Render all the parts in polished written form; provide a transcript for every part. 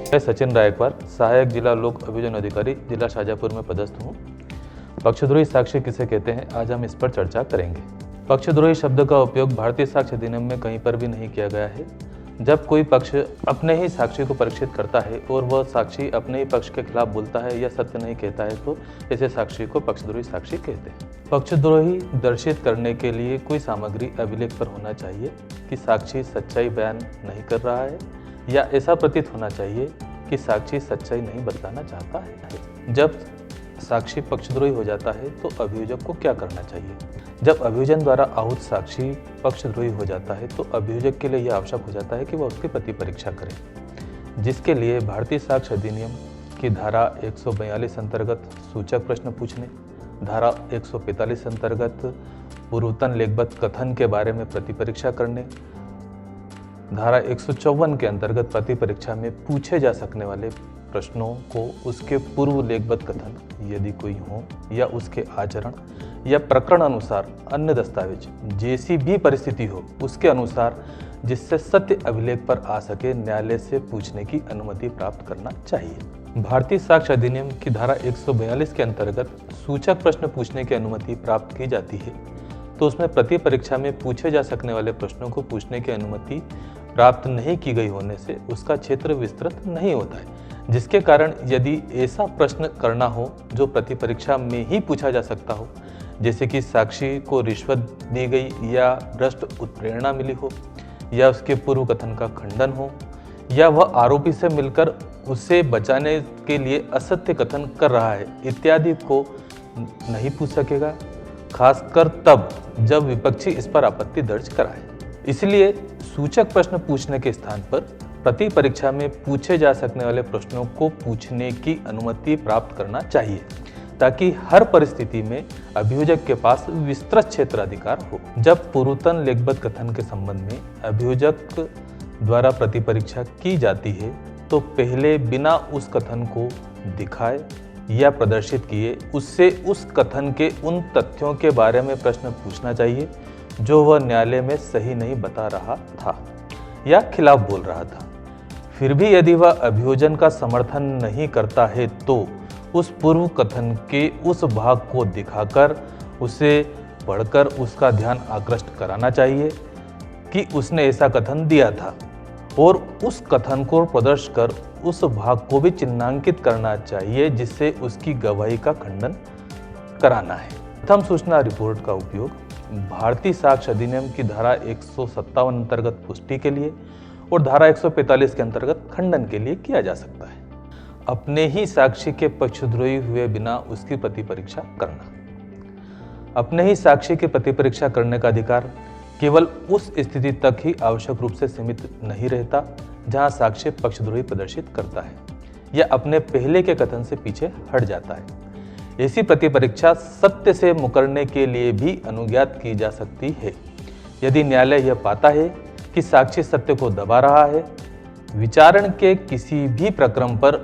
मैं सचिन रायकवार, सहायक जिला लोक अभियोजन अधिकारी, जिला शाजापुर में पदस्थ हूँ। पक्षद्रोही साक्ष्य किसे कहते हैं, आज हम इस पर चर्चा करेंगे। पक्षद्रोही शब्द का उपयोग भारतीय साक्ष्य अधिनियम में कहीं पर भी नहीं किया गया है। जब कोई पक्ष अपने ही साक्षी को परीक्षित करता है और वह साक्षी अपने ही पक्ष के खिलाफ बोलता है या सत्य नहीं कहता है तो ऐसे साक्षी को पक्षद्रोही साक्षी कहते हैं। पक्षद्रोही दर्शित करने के लिए कोई सामग्री अभिलेख पर होना चाहिए कि साक्षी सच्चाई बयान नहीं कर रहा है या ऐसा प्रतीत होना चाहिए कि साक्षी सच्चाई नहीं बतलाना चाहता है। जब साक्षी पक्षद्रोही हो जाता है तो अभियोजक को क्या करना चाहिए? जब अभियोजन द्वारा आहूत साक्षी पक्षद्रोही हो जाता है तो अभियोजक के लिए यह आवश्यक हो जाता है कि वह उसकी प्रति परीक्षा करे, जिसके लिए भारतीय साक्ष्य अधिनियम की धारा 142 अंतर्गत सूचक प्रश्न पूछने, धारा 145 अंतर्गत पूर्वतन लेखबद्ध कथन के बारे में प्रति परीक्षा करने, धारा 154 के अंतर्गत प्रति परीक्षा में पूछे जा सकने वाले प्रश्नों को उसके पूर्व लेखबद्ध कथन यदि कोई हो या उसके आचरण या प्रकरण अनुसार अन्य दस्तावेज जैसी भी परिस्थिति हो उसके अनुसार जिससे सत्य अभिलेख पर आ सके न्यायालय से पूछने की अनुमति प्राप्त करना चाहिए। भारतीय साक्ष्य अधिनियम की धारा 142 के अंतर्गत सूचक प्रश्न पूछने की अनुमति प्राप्त की जाती है तो उसमें प्रति परीक्षा में पूछे जा सकने वाले प्रश्नों को पूछने की अनुमति प्राप्त नहीं की गई होने से उसका क्षेत्र विस्तृत नहीं होता है, जिसके कारण यदि ऐसा प्रश्न करना हो जो प्रति परीक्षा में ही पूछा जा सकता हो, जैसे कि साक्षी को रिश्वत दी गई या भ्रष्ट उत्प्रेरणा मिली हो या उसके पूर्व कथन का खंडन हो या वह आरोपी से मिलकर उसे बचाने के लिए असत्य कथन कर रहा है इत्यादि को नहीं पूछ सकेगा, खासकर तब जब विपक्षी इस पर आपत्ति दर्ज कराए। इसलिए सूचक प्रश्न पूछने के स्थान पर प्रति परीक्षा में पूछे जा सकने वाले प्रश्नों को पूछने की अनुमति प्राप्त करना चाहिए ताकि हर परिस्थिति में अभियोजक के पास विस्तृत क्षेत्राधिकार हो। जब पूर्वतन लेखबद्ध कथन के संबंध में अभियोजक द्वारा प्रति परीक्षा की जाती है तो पहले बिना उस कथन को दिखाए या प्रदर्शित किए उससे उस कथन के उन तथ्यों के बारे में प्रश्न पूछना चाहिए जो वह न्यायालय में सही नहीं बता रहा था या खिलाफ बोल रहा था। फिर भी यदि वह अभियोजन का समर्थन नहीं करता है तो उस पूर्व कथन के उस भाग को दिखाकर उसे पढ़कर उसका ध्यान आकृष्ट कराना चाहिए कि उसने ऐसा कथन दिया था और उस कथन को प्रदर्शित कर उस भाग को भी चिन्हांकित करना चाहिए जिससे उसकी गवाही का खंडन कराना है। प्रथम सूचना रिपोर्ट का उपयोग भारतीय साक्ष्य अधिनियम की धारा 157 अंतर्गत पुष्टि के लिए और धारा 145 के अंतर्गत खंडन के लिए किया जा सकता है। अपने ही साक्षी के पक्षद्रोही हुए बिना उसकी प्रति परीक्षा करना। अपने ही साक्षी की प्रति परीक्षा करने का अधिकार केवल उस स्थिति तक ही आवश्यक रूप से सीमित नहीं रहता जहां साक्षी पक्षद्रोही प्रदर्शित करता है या अपने पहले के कथन से पीछे हट जाता है। ऐसी प्रति परीक्षा सत्य से मुकरने के लिए भी अनुज्ञात की जा सकती है यदि न्यायालय यह पाता है कि साक्षी सत्य को दबा रहा है। विचारण के किसी भी प्रक्रम पर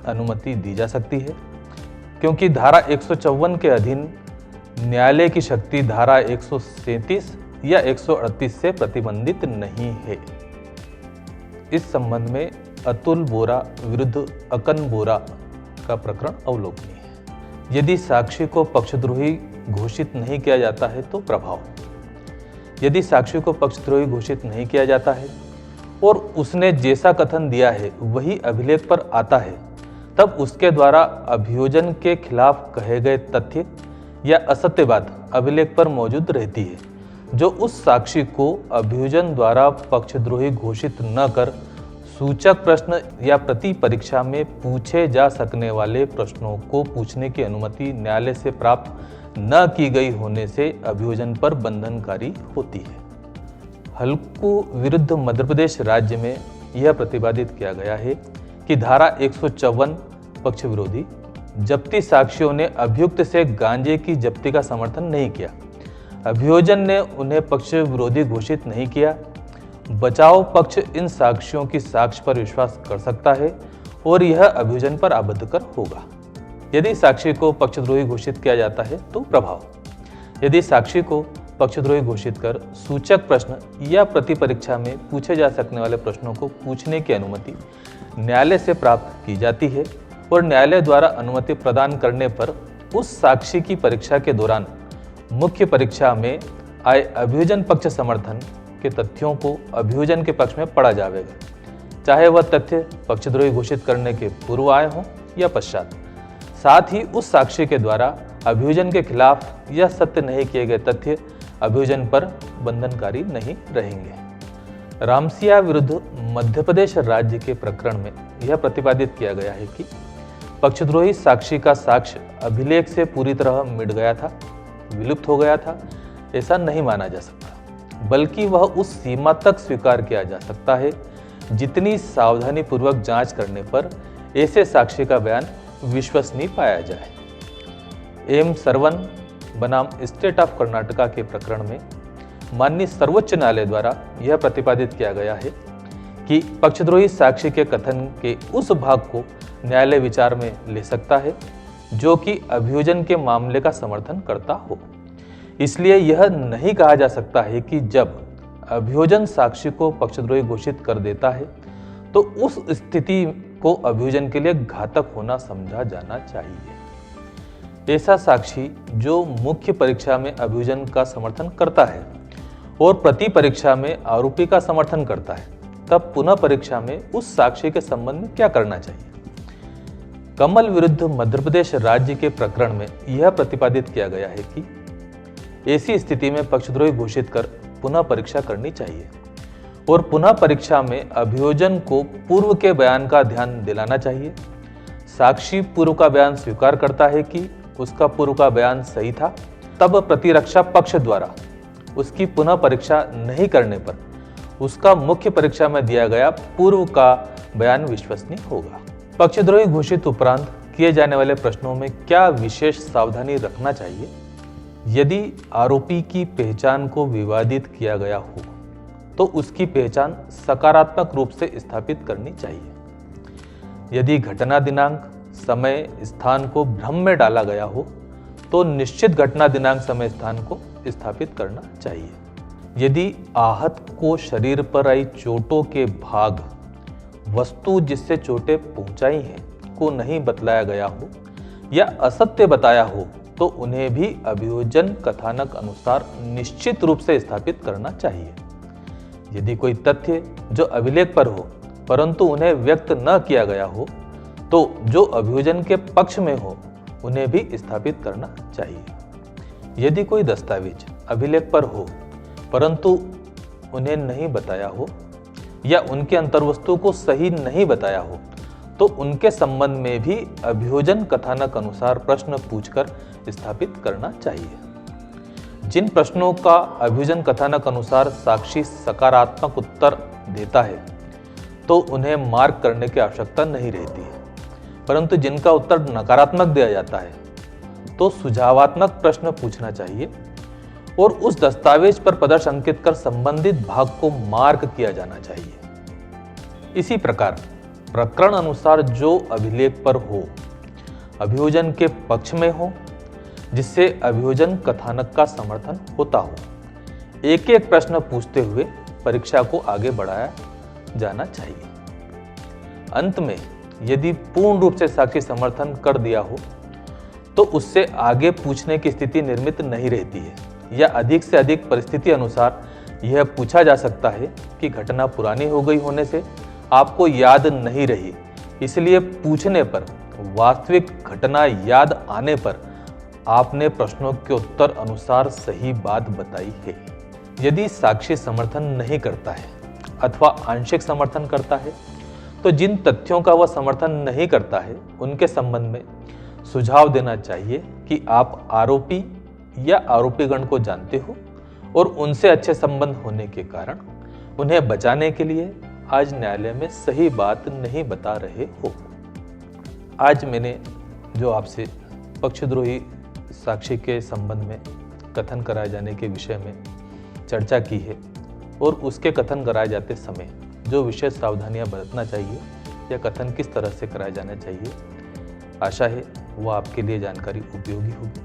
अनुमति दी जा सकती है क्योंकि धारा 154 के अधीन न्यायालय की शक्ति धारा 137 या 138 से प्रतिबंधित नहीं है। इस संबंध में अतुल बोरा विरुद्ध अकन बोरा का प्रकरण अवलोकनीय है। यदि साक्षी को पक्षद्रोही घोषित नहीं किया जाता है तो प्रभाव। यदि साक्षी को पक्षद्रोही घोषित नहीं किया जाता है और उसने जैसा कथन दिया है वही अभिलेख पर आता है तब उसके द्वारा अभियोजन के खिलाफ कहे गए तथ्य या असत्य बात अभिलेख पर मौजूद रहती है जो उस साक्षी को अभियोजन द्वारा पक्षद्रोही घोषित न कर सूचक प्रश्न या प्रति परीक्षा में पूछे जा सकने वाले प्रश्नों को पूछने की अनुमति न्यायालय से प्राप्त न की गई होने से अभियोजन पर बंधनकारी होती है। हल्कू विरुद्ध मध्य प्रदेश राज्य में यह प्रतिपादित किया गया है कि धारा 154 पक्ष विरोधी जब्ती साक्षियों ने अभियुक्त से गांजे की जब्ती का समर्थन नहीं किया। अभियोजन ने उन्हें पक्ष विरोधी घोषित नहीं किया। बचाव पक्ष इन साक्ष्यों की साक्ष्य पर विश्वास कर सकता है और यह अभियोजन पर आबद्ध कर होगा। यदि साक्षी को पक्षद्रोही घोषित किया जाता है तो प्रभाव। यदि साक्षी को पक्षद्रोही घोषित कर सूचक प्रश्न या प्रति परीक्षा में पूछे जा सकने वाले प्रश्नों को पूछने की अनुमति न्यायालय से प्राप्त की जाती है और न्यायालय द्वारा अनुमति प्रदान करने पर उस साक्षी की परीक्षा के दौरान मुख्य परीक्षा में आए अभियोजन पक्ष समर्थन के तथ्यों को अभियोजन के पक्ष में पढ़ा जाएगा, चाहे वह तथ्य पक्षद्रोही घोषित करने के पूर्व आए हों या पश्चात। साथ ही उस साक्षी के द्वारा अभियोजन के खिलाफ या सत्य नहीं किए गए तथ्य अभियोजन पर बंधनकारी नहीं रहेंगे। रामसिया विरुद्ध मध्य प्रदेश राज्य के प्रकरण में यह प्रतिपादित किया गया है कि पक्षद्रोही साक्षी का साक्ष्य अभिलेख से पूरी तरह मिट गया था, विलुप्त हो गया था, ऐसा नहीं माना जा सकता, बल्कि वह उस सीमा तक स्वीकार किया जा सकता है जितनी सावधानी पूर्वक जांच करने पर ऐसे साक्षी का बयान विश्वसनीय पाया जाए। एम सरवन बनाम स्टेट ऑफ कर्नाटका के प्रकरण में माननीय सर्वोच्च न्यायालय द्वारा यह प्रतिपादित किया गया है कि पक्षद्रोही साक्षी के कथन के उस भाग को न्यायालय विचार में ले सकता है जो कि अभियोजन के मामले का समर्थन करता हो। इसलिए यह नहीं कहा जा सकता है कि जब अभियोजन साक्षी को पक्षद्रोही घोषित कर देता है तो उस स्थिति को अभियोजन के लिए घातक होना समझा जाना चाहिए। ऐसा साक्षी जो मुख्य परीक्षा में अभियोजन का समर्थन करता है और प्रति परीक्षा में आरोपी का समर्थन करता है, तब पुनः परीक्षा में उस साक्षी के संबंध में क्या करना चाहिए। कमल विरुद्ध मध्य प्रदेश राज्य के प्रकरण में यह प्रतिपादित किया गया है कि ऐसी स्थिति में पक्षद्रोही घोषित कर पुनः परीक्षा करनी चाहिए और पुनः परीक्षा में अभियोजन को पूर्व के बयान का ध्यान दिलाना चाहिए। साक्षी पूर्व का बयान स्वीकार करता है कि उसका पूर्व का बयान सही था, तब प्रतिरक्षा पक्ष द्वारा उसकी पुनः परीक्षा नहीं करने पर उसका मुख्य परीक्षा में दिया गया पूर्व का बयान विश्वसनीय होगा। पक्षद्रोही घोषित उपरांत किए जाने वाले प्रश्नों में क्या विशेष सावधानी रखना चाहिए। यदि आरोपी की पहचान को विवादित किया गया हो तो उसकी पहचान सकारात्मक रूप से स्थापित करनी चाहिए। यदि घटना दिनांक, समय, स्थान को भ्रम में डाला गया हो तो निश्चित घटना दिनांक, समय, स्थान को स्थापित करना चाहिए। यदि आहत को शरीर पर आई चोटों के भाग, वस्तु जिससे चोटें पहुंचाई हैं को नहीं बतलाया गया हो या असत्य बताया हो तो उन्हें भी अभियोजन कथानक अनुसार निश्चित रूप से स्थापित करना चाहिए। यदि कोई तथ्य जो अभिलेख पर हो परंतु उन्हें व्यक्त न किया गया हो तो जो अभियोजन के पक्ष में हो उन्हें भी स्थापित करना चाहिए। यदि कोई दस्तावेज अभिलेख पर हो परंतु उन्हें नहीं बताया हो या उनके अंतर्वस्तु को सही नहीं बताया हो तो उनके संबंध में भी अभियोजन कथानक अनुसार प्रश्न पूछकर स्थापित करना चाहिए। जिन प्रश्नों का अभियोजन कथानक अनुसार साक्षी सकारात्मक उत्तर देता है तो उन्हें मार्क करने की आवश्यकता नहीं रहती है, परंतु जिनका उत्तर नकारात्मक दिया जाता है तो सुझावात्मक प्रश्न पूछना चाहिए और उस दस्तावेज पर प्रदर्श अंकित कर संबंधित भाग को मार्क किया जाना चाहिए। इसी प्रकार प्रकरण अनुसार जो अभिलेख पर हो, अभियोजन के पक्ष में हो, जिससे अभियोजन कथानक का समर्थन होता हो, एक एक प्रश्न पूछते हुए परीक्षा को आगे बढ़ाया जाना चाहिए। अंत में यदि पूर्ण रूप से साक्षी समर्थन कर दिया हो तो उससे आगे पूछने की स्थिति निर्मित नहीं रहती है या अधिक से अधिक परिस्थिति अनुसार यह पूछा जा सकता है कि घटना पुरानी हो गई होने से आपको याद नहीं रही, इसलिए पूछने पर वास्तविक घटना याद आने पर आपने प्रश्नों के उत्तर अनुसार सही बात बताई है। यदि साक्षी समर्थन नहीं करता है अथवा आंशिक समर्थन करता है तो जिन तथ्यों का वह समर्थन नहीं करता है उनके संबंध में सुझाव देना चाहिए कि आप आरोपी या आरोपीगण को जानते हो और उनसे अच्छे संबंध होने के कारण उन्हें बचाने के लिए आज न्यायालय में सही बात नहीं बता रहे हो। आज मैंने जो आपसे पक्षद्रोही साक्षी के संबंध में कथन कराए जाने के विषय में चर्चा की है और उसके कथन कराए जाते समय जो विशेष सावधानियां बरतना चाहिए या कथन किस तरह से कराया जाना चाहिए, आशा है वह आपके लिए जानकारी उपयोगी होगी।